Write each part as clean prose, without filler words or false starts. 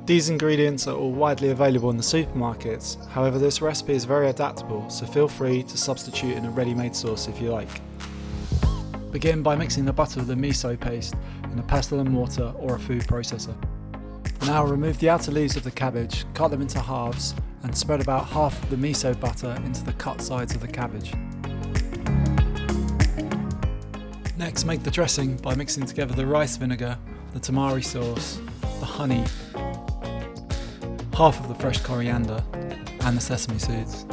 These ingredients are all widely available in the supermarkets, however this recipe is very adaptable, so feel free to substitute in a ready-made sauce if you like. Begin by mixing the butter with the miso paste in a pestle and mortar or a food processor. Now remove the outer leaves of the cabbage, cut them into halves and spread about half of the miso butter into the cut sides of the cabbage. Next, make the dressing by mixing together the rice vinegar, the tamari sauce, the honey, half of the fresh coriander and the sesame seeds.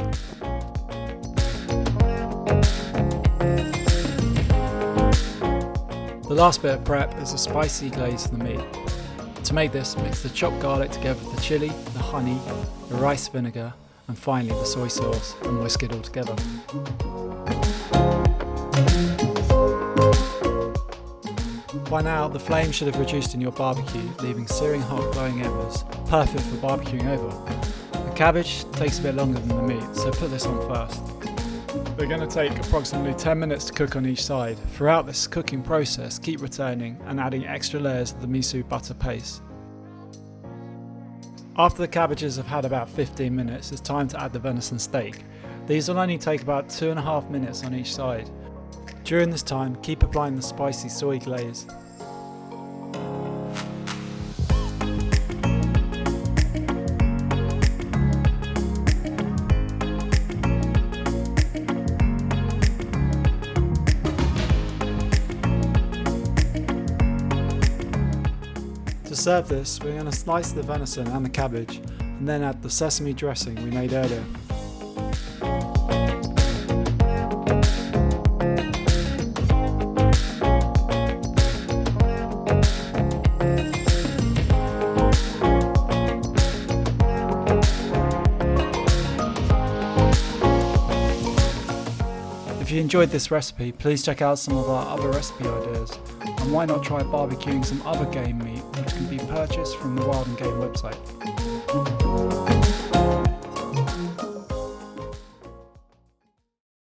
The last bit of prep is a spicy glaze for the meat. To make this, mix the chopped garlic together with the chilli, the honey, the rice vinegar and finally the soy sauce and whisk it all together. By now, the flame should have reduced in your barbecue, leaving searing hot glowing embers, perfect for barbecuing over. The cabbage takes a bit longer than the meat, so put this on first. They're going to take approximately 10 minutes to cook on each side. Throughout this cooking process, keep returning and adding extra layers of the miso butter paste. After the cabbages have had about 15 minutes, it's time to add the venison steak. These will only take about 2.5 minutes on each side. During this time, keep applying the spicy soy glaze. To serve this, we're going to slice the venison and the cabbage and then add the sesame dressing we made earlier. If you enjoyed this recipe, please check out some of our other recipe ideas, and why not try barbecuing some other game meat which can be purchased from the Wild and Game website.